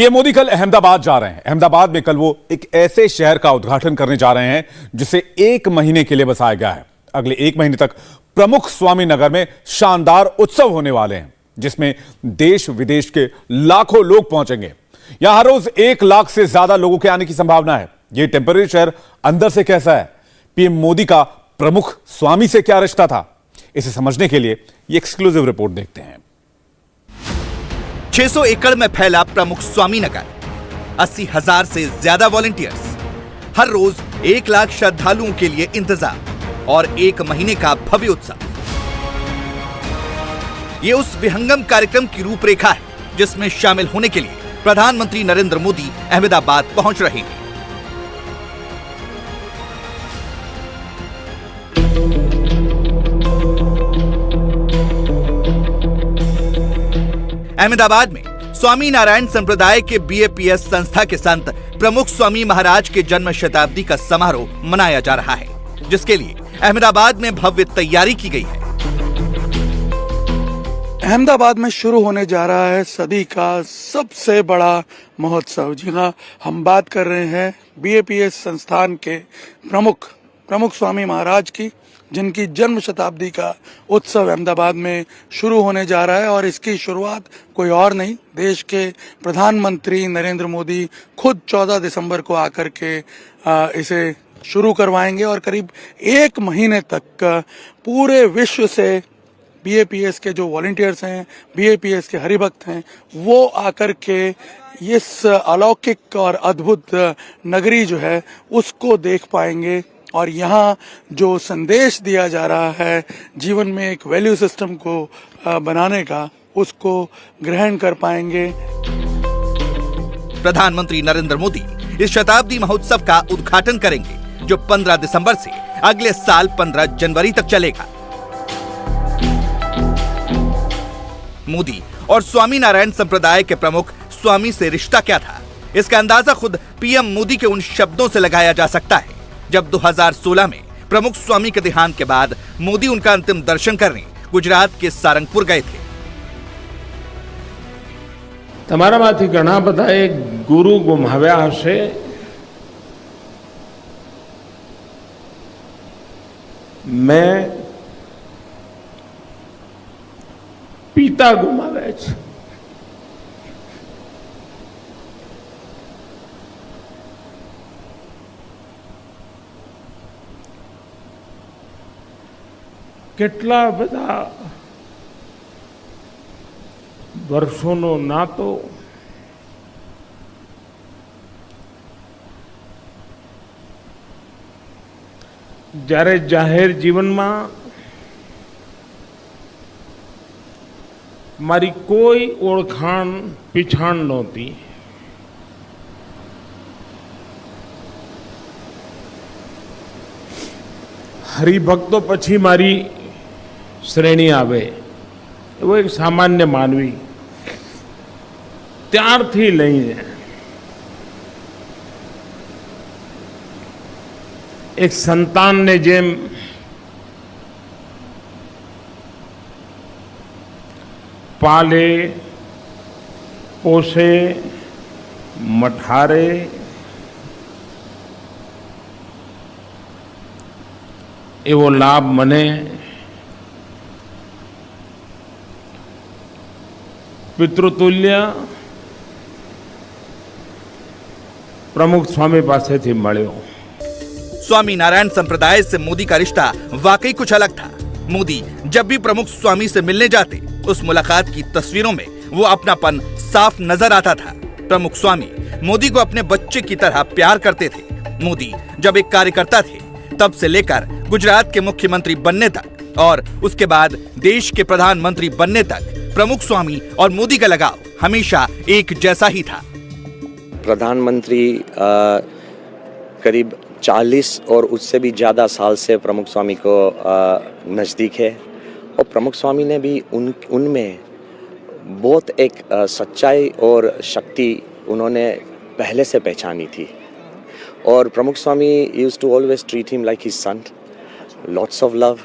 PM Modi कल अहमदाबाद जा रहे हैं। अहमदाबाद में कल वो एक ऐसे शहर का उद्घाटन करने जा रहे हैं जिसे 1 महीने के लिए बसाया गया है। अगले 1 महीने तक प्रमुख स्वामी नगर में शानदार उत्सव होने वाले हैं जिसमें देश विदेश के लाखों लोग पहुंचेंगे। यहां हर रोज 1 लाख से ज्यादा लोगों के आने की संभावना है। यह टेम्पररी शहर अंदर से कैसा है, पीएम मोदी का प्रमुख स्वामी से क्या रिश्ता था, इसे समझने के लिए ये एक्सक्लूसिव रिपोर्ट देखते हैं। 600 एकड़ में फैला प्रमुख स्वामी नगर, 80,000 से ज्यादा वॉलंटियर्स, हर रोज 1 लाख श्रद्धालुओं के लिए इंतजार और 1 महीने का भव्य उत्सव। ये उस विहंगम कार्यक्रम की रूपरेखा है जिसमें शामिल होने के लिए प्रधानमंत्री नरेंद्र मोदी अहमदाबाद पहुंच रहे हैं। अहमदाबाद में स्वामी नारायण संप्रदाय के बीएपीएस संस्था के संत प्रमुख स्वामी महाराज के जन्म शताब्दी का समारोह मनाया जा रहा है, जिसके लिए अहमदाबाद में भव्य तैयारी की गई है। अहमदाबाद में शुरू होने जा रहा है सदी का सबसे बड़ा महोत्सव। जी हाँ, हम बात कर रहे हैं बीएपीएस संस्थान के प्रमुख स्वामी महाराज की, जिनकी जन्म शताब्दी का उत्सव अहमदाबाद में शुरू होने जा रहा है। और इसकी शुरुआत कोई और नहीं, देश के प्रधानमंत्री नरेंद्र मोदी खुद 14 दिसंबर को आकर के इसे शुरू करवाएंगे और करीब 1 महीने तक पूरे विश्व से बीएपीएस के जो वॉलंटियर्स हैं, बीएपीएस के हरिभक्त हैं, वो आकर के इस अलौकिक और अद्भुत नगरी जो है उसको देख पाएंगे। और यहाँ जो संदेश दिया जा रहा है जीवन में एक वैल्यू सिस्टम को बनाने का, उसको ग्रहण कर पाएंगे। प्रधानमंत्री नरेंद्र मोदी इस शताब्दी महोत्सव का उद्घाटन करेंगे जो 15 दिसंबर से अगले साल 15 जनवरी तक चलेगा। मोदी और स्वामी नारायण संप्रदाय के प्रमुख स्वामी से रिश्ता क्या था, इसका अंदाजा खुद पीएम मोदी के उन शब्दों से लगाया जा सकता है जब 2016 में प्रमुख स्वामी के देहांत के बाद मोदी उनका अंतिम दर्शन करने गुजरात के सारंगपुर गए थे। તમારામાંથી ઘણા બધાએ ગુરુ ગુમાવ્યા હશે। मैं पिता गुमाव्યા છે। કેટલા બધા વર્ષોનો નાતો, જ્યારે જાહેર જીવનમાં મારી કોઈ ઓળખાણ પીછાણ નહોતી। હરિભક્તો પછી મારી શ્રેણી આવે એવો એક સામાન્ય માનવી, ત્યારથી લઈને એક સંતાનને જેમ પાલે પોષે મઠારે એવો લાભ મને पितृतुल्य प्रमुख स्वामी पासेथी मळ्यो। स्वामी नारायण संप्रदाय से मोदी का रिश्ता वाकई कुछ अलग था। मोदी जब भी प्रमुख स्वामी से मिलने जाते, उस मुलाकात की तस्वीरों में वो अपनापन साफ नजर आता था। प्रमुख स्वामी मोदी को अपने बच्चे की तरह प्यार करते थे। मोदी जब एक कार्यकर्ता थे, तब से लेकर गुजरात के मुख्यमंत्री बनने तक और उसके बाद देश के प्रधानमंत्री बनने तक प्रमुख स्वामी और मोदी का लगाव हमेशा एक जैसा ही था। प्रधानमंत्री करीब 40 और उससे भी ज़्यादा साल से प्रमुख स्वामी को नज़दीक है और प्रमुख स्वामी ने भी उनमें बहुत एक सच्चाई और शक्ति उन्होंने पहले से पहचानी थी। और Pramukh Swami used to always treat him like his son, lots of love.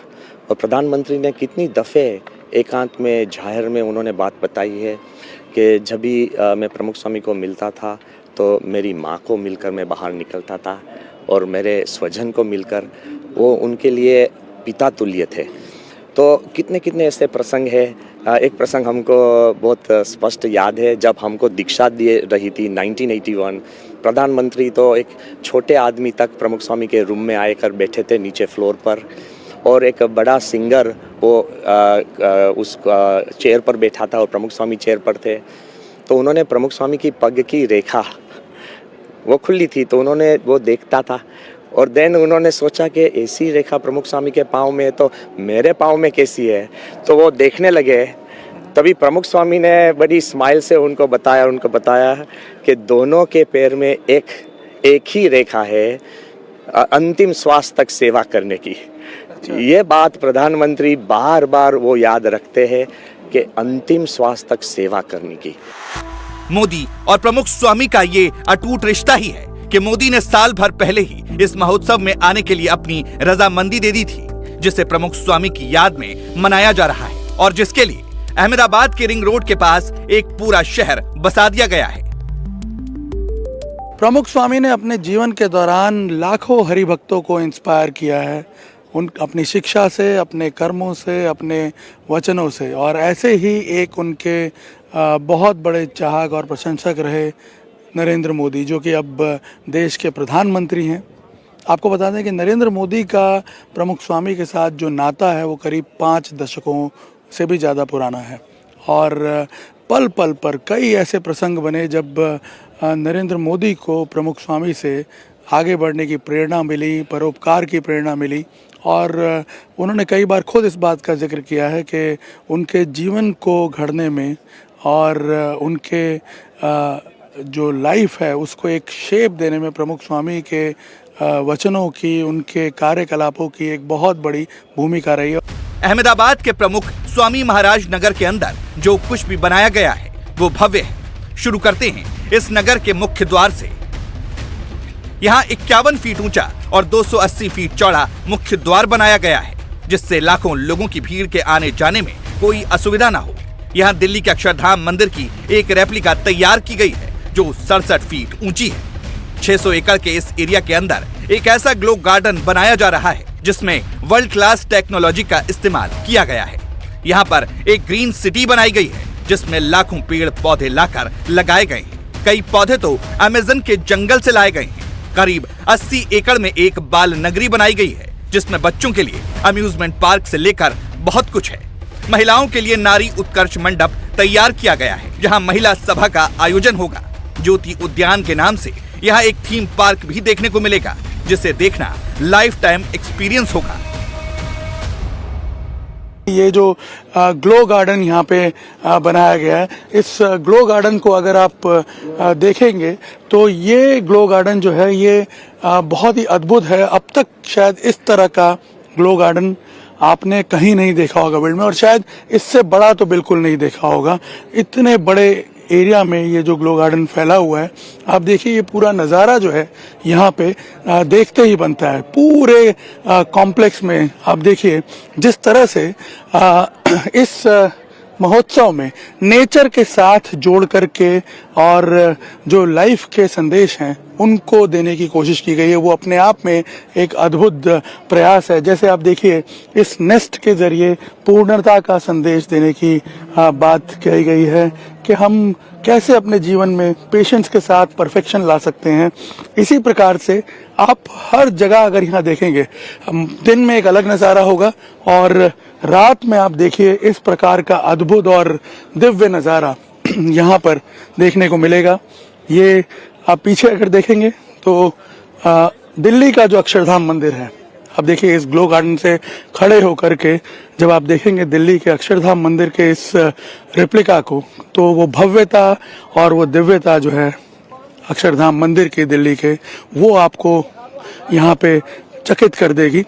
और प्रधानमंत्री ने कितनी दफ़े एकांत में जाहिर में उन्होंने बात बताई है कि जब भी मैं प्रमुख स्वामी को मिलता था तो मेरी माँ को मिलकर मैं बाहर निकलता था और मेरे स्वजन को मिलकर वो उनके लिए पिता तुल्य थे। तो कितने कितने ऐसे प्रसंग हैं। एक प्रसंग हमको बहुत स्पष्ट याद है, जब हमको दीक्षा दे रही थी 1981, प्रधानमंत्री तो एक छोटे आदमी तक प्रमुख स्वामी के रूम में आकर बैठे थे नीचे फ्लोर पर, और एक बड़ा सिंगर वो उस चेयर पर बैठा था और प्रमुख स्वामी चेयर पर थे। तो उन्होंने प्रमुख स्वामी की पग की रेखा वो खुली थी तो उन्होंने वो देखता था, और देन उन्होंने सोचा कि ऐसी रेखा प्रमुख स्वामी के पाँव में है तो मेरे पाँव में कैसी है, तो वो देखने लगे। तभी प्रमुख स्वामी ने बड़ी स्माइल से उनको बताया कि दोनों के पैर में एक ही रेखा है, अंतिम श्वास तक सेवा करने की। ये बात प्रधानमंत्री बार बार वो याद रखते हैं कि अंतिम श्वास तक सेवा करने की। मोदी और प्रमुख स्वामी का ये अटूट रिश्ता ही है कि मोदी ने साल भर पहले ही इस महोत्सव में आने के लिए अपनी रजामंदी दे दी थी, जिसे प्रमुख स्वामी की याद में मनाया जा रहा है और जिसके लिए अहमदाबाद के रिंग रोड के पास एक पूरा शहर बसा दिया गया है। प्रमुख स्वामी ने अपने जीवन के दौरान लाखों हरिभक्तों को इंस्पायर किया है, अपनी शिक्षा से, अपने कर्मों से, अपने वचनों से, और ऐसे ही एक उनके बहुत बड़े चाहक और प्रशंसक रहे नरेंद्र मोदी, जो कि अब देश के प्रधानमंत्री हैं। आपको बता दें कि नरेंद्र मोदी का प्रमुख स्वामी के साथ जो नाता है वो करीब 5 दशकों से भी ज़्यादा पुराना है, और पल पल पर कई ऐसे प्रसंग बने जब नरेंद्र मोदी को प्रमुख स्वामी से आगे बढ़ने की प्रेरणा मिली, परोपकार की प्रेरणा मिली, और उन्होंने कई बार खुद इस बात का जिक्र किया है कि उनके जीवन को घड़ने में और उनके जो लाइफ है उसको एक शेप देने में प्रमुख स्वामी के वचनों की, उनके कार्यकलापों की एक बहुत बड़ी भूमिका रही है। अहमदाबाद के प्रमुख स्वामी महाराज नगर के अंदर जो कुछ भी बनाया गया है वो भव्य है। शुरू करते हैं इस नगर के मुख्य द्वार से। यहाँ 51 फीट ऊंचा और 280 फीट चौड़ा मुख्य द्वार बनाया गया है, जिससे लाखों लोगों की भीड़ के आने जाने में कोई असुविधा न हो। यहाँ दिल्ली के अक्षरधाम मंदिर की एक रेप्लिका तैयार की गई है जो 67 फीट ऊंची है। 600 एकड़ के इस एरिया के अंदर एक ऐसा ग्लो गार्डन बनाया जा रहा है जिसमें वर्ल्ड क्लास टेक्नोलॉजी का इस्तेमाल किया गया है। यहाँ पर एक ग्रीन सिटी बनाई गई है जिसमें लाखों पेड़ पौधे लाकर लगाए गए हैं। कई पौधे तो अमेज़न के जंगल से लाए गए हैं। करीब 80 एकड़ में एक बाल नगरी बनाई गई है जिसमें बच्चों के लिए अम्यूजमेंट पार्क से लेकर बहुत कुछ है। महिलाओं के लिए नारी उत्कर्ष मंडप तैयार किया गया है जहां महिला सभा का आयोजन होगा। ज्योति उद्यान के नाम से यहाँ एक थीम पार्क भी देखने को मिलेगा जिसे देखना लाइफ टाइम एक्सपीरियंस होगा। ये जो ग्लो गार्डन यहाँ पे बनाया गया है, इस ग्लो गार्डन को अगर आप देखेंगे तो ये ग्लो गार्डन जो है ये बहुत ही अद्भुत है। अब तक शायद इस तरह का ग्लो गार्डन आपने कहीं नहीं देखा होगा वर्ल्ड में, और शायद इससे बड़ा तो बिल्कुल नहीं देखा होगा। इतने बड़े एरिया में ये जो ग्लो गार्डन फैला हुआ है, आप देखिए ये पूरा नज़ारा जो है यहाँ पे देखते ही बनता है। पूरे कॉम्प्लेक्स में आप देखिए जिस तरह से इस महोत्सव में नेचर के साथ जोड़ करके और जो लाइफ के संदेश हैं उनको देने की कोशिश की गई है, वो अपने आप में एक अद्भुत प्रयास है। जैसे आप देखिए इस नेस्ट के जरिए पूर्णता का संदेश देने की बात कही गई है कि हम कैसे अपने जीवन में पेशेंस के साथ परफेक्शन ला सकते हैं। इसी प्रकार से आप हर जगह अगर यहाँ देखेंगे, दिन में एक अलग नज़ारा होगा और रात में आप देखिए इस प्रकार का अद्भुत और दिव्य नज़ारा यहाँ पर देखने को मिलेगा। ये आप पीछे अगर देखेंगे तो दिल्ली का जो अक्षरधाम मंदिर है, अब देखिए इस ग्लो गार्डन से खड़े होकर के जब आप देखेंगे दिल्ली के अक्षरधाम मंदिर के इस रेप्लिका को, तो वो भव्यता और वो दिव्यता जो है अक्षरधाम मंदिर के दिल्ली के, वो आपको यहाँ पे चकित कर देगी।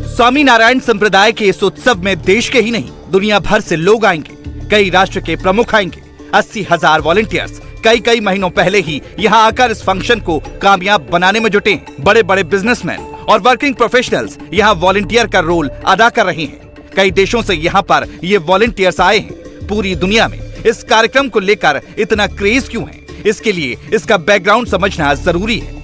स्वामी नारायण संप्रदाय के इस उत्सव में देश के ही नहीं दुनिया भर से लोग आएंगे। कई राष्ट्र के प्रमुख आएंगे। 80,000 वॉलंटियर्स कई महीनों पहले ही यहाँ आकर इस फंक्शन को कामयाब बनाने में जुटे हैं। बड़े बड़े बिजनेसमैन और वर्किंग प्रोफेशनल्स यहाँ वॉलंटियर का रोल अदा कर रहे हैं। कई देशों से यहाँ पर ये वॉलंटियर्स आए हैं। पूरी दुनिया में इस कार्यक्रम को लेकर इतना क्रेज क्यों है, इसके लिए इसका बैकग्राउंड समझना जरूरी है।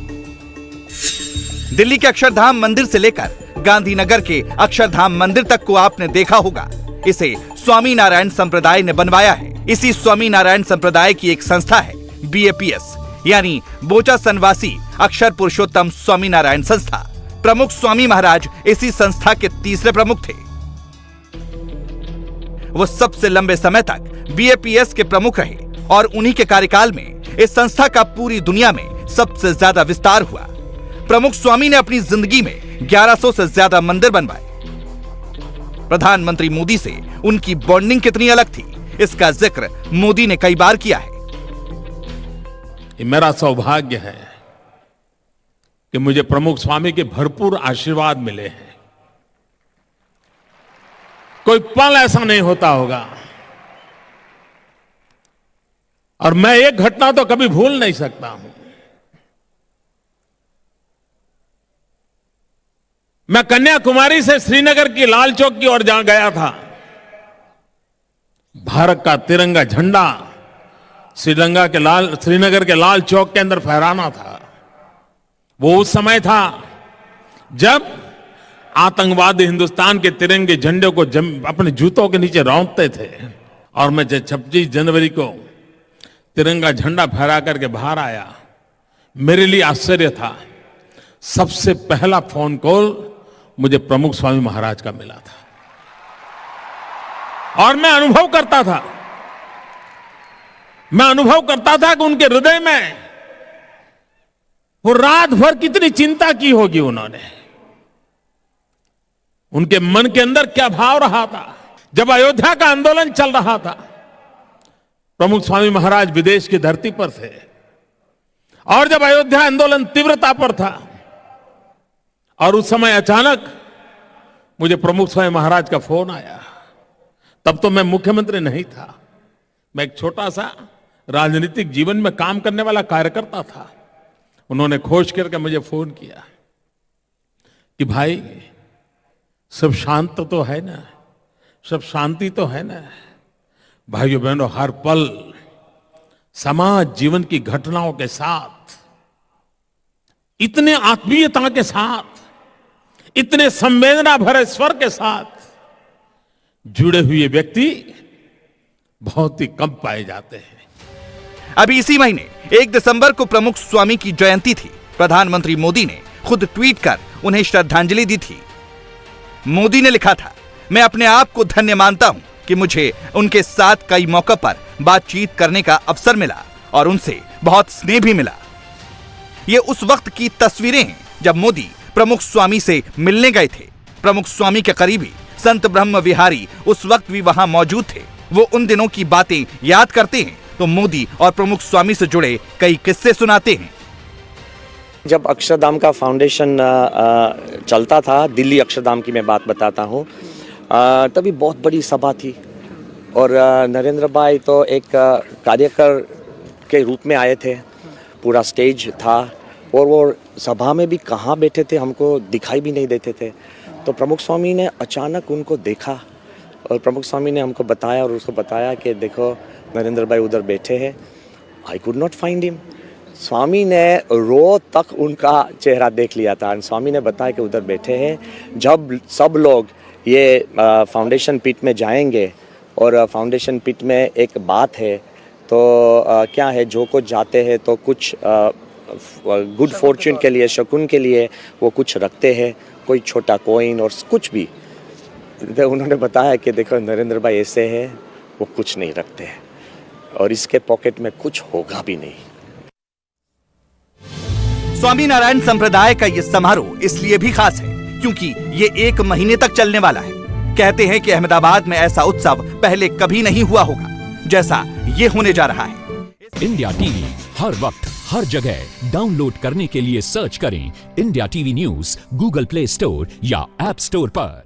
दिल्ली के अक्षरधाम मंदिर से लेकर गांधीनगर के अक्षरधाम मंदिर तक को आपने देखा होगा। इसे स्वामी नारायण संप्रदाय ने बनवाया है। इसी स्वामी नारायण संप्रदाय की एक संस्था है BAPS, यानी बोचा सनवासी अक्षर पुरुषोत्तम स्वामी नारायण संस्था। प्रमुख स्वामी महाराज इसी संस्था के तीसरे प्रमुख थे। वो सबसे लंबे समय तक BAPS के प्रमुख रहे और उन्हीं के कार्यकाल में इस संस्था का पूरी दुनिया में सबसे ज्यादा विस्तार हुआ। प्रमुख स्वामी ने अपनी जिंदगी में 1100 से ज्यादा मंदिर बनवाए। प्रधानमंत्री मोदी से उनकी बॉन्डिंग कितनी अलग थी, इसका जिक्र मोदी ने कई बार किया है। ये मेरा सौभाग्य है कि मुझे प्रमुख स्वामी के भरपूर आशीर्वाद मिले हैं। कोई पल ऐसा नहीं होता होगा, और मैं एक घटना तो कभी भूल नहीं सकता हूं। मैं कन्याकुमारी से श्रीनगर की लाल चौक की ओर जा गया था। भारत का तिरंगा झंडा श्रीनगर के लाल चौक के अंदर फहराना था। वो उस समय था जब आतंकवादी हिंदुस्तान के तिरंगे झंडे को अपने जूतों के नीचे रौंदते थे। और मैं जब 26 जनवरी को तिरंगा झंडा फहरा करके बाहर आया, मेरे लिए आश्चर्य था। सबसे पहला फोन कॉल मुझे प्रमुख स्वामी महाराज का मिला था, और मैं अनुभव करता था कि उनके हृदय में वो रात भर कितनी चिंता की होगी उन्होंने। उनके मन के अंदर क्या भाव रहा था। जब अयोध्या का आंदोलन चल रहा था, प्रमुख स्वामी महाराज विदेश की धरती पर थे, और जब अयोध्या आंदोलन तीव्रता पर था, और उस समय अचानक मुझे प्रमुख स्वामी महाराज का फोन आया। तब तो मैं मुख्यमंत्री नहीं था, मैं एक छोटा सा राजनीतिक जीवन में काम करने वाला कार्यकर्ता था। उन्होंने खोज करके मुझे फोन किया कि भाई सब शांत तो है ना, सब शांति तो है ना। भाइयों बहनों, हर पल समाज जीवन की घटनाओं के साथ, इतने आत्मीयता के साथ, इतने संवेदना भरे स्वर के साथ जुड़े हुए व्यक्ति बहुत ही कम पाए जाते हैं। अभी इसी महीने 1 दिसंबर को प्रमुख स्वामी की जयंती थी। प्रधानमंत्री मोदी ने खुद ट्वीट कर उन्हें श्रद्धांजलि दी थी। मोदी ने लिखा था, मैं अपने आप को धन्य मानता हूं कि मुझे उनके साथ कई मौकों पर बातचीत करने का अवसर मिला और उनसे बहुत स्नेह भी मिला। ये उस वक्त की तस्वीरें हैं जब मोदी प्रमुख स्वामी से मिलने गए थे। प्रमुख स्वामी के करीबी संत ब्रह्म विहारी उस वक्त भी वहां मौजूद थे। वो उन दिनों की बातें याद करते हैं तो मोदी और प्रमुख स्वामी से जुड़े कई किस्से सुनाते हैं। जब अक्षरधाम का फाउंडेशन चलता था, दिल्ली अक्षरधाम की मैं बात बताता हूँ, तभी बहुत बड़ी सभा थी और नरेंद्र भाई तो एक कार्यकर के रूप में आए थे। पूरा स्टेज था और वो सभा में भी कहाँ बैठे थे हमको दिखाई भी नहीं देते थे। तो प्रमुख स्वामी ने अचानक उनको देखा और प्रमुख स्वामी ने हमको बताया और उसको बताया कि देखो नरेंद्र भाई उधर बैठे हैं। I could not find him. Swami ने रो तक उनका चेहरा देख लिया था। स्वामी ने बताया कि उधर बैठे हैं। जब सब लोग ये फाउंडेशन पिट में जाएंगे और फाउंडेशन पिट में एक बात है तो क्या है, जो कुछ जाते हैं तो कुछ गुड फॉर्च्यून के लिए, शकुन के लिए वो कुछ रखते हैं, कोई छोटा कॉइन और कुछ भी। उन्होंने बताया कि देखो नरेंद्र भाई ऐसे हैं, वो कुछ नहीं रखते हैं और इसके पॉकेट में कुछ होगा भी नहीं। स्वामी नारायण संप्रदाय का ये समारोह इसलिए भी खास है क्योंकि ये 1 महीने तक चलने वाला है। कहते हैं कि अहमदाबाद में ऐसा उत्सव पहले कभी नहीं हुआ होगा जैसा ये होने जा रहा है। इंडिया टीवी हर वक्त हर जगह डाउनलोड करने के लिए सर्च करें India TV news Google play store या ऐप स्टोर पर।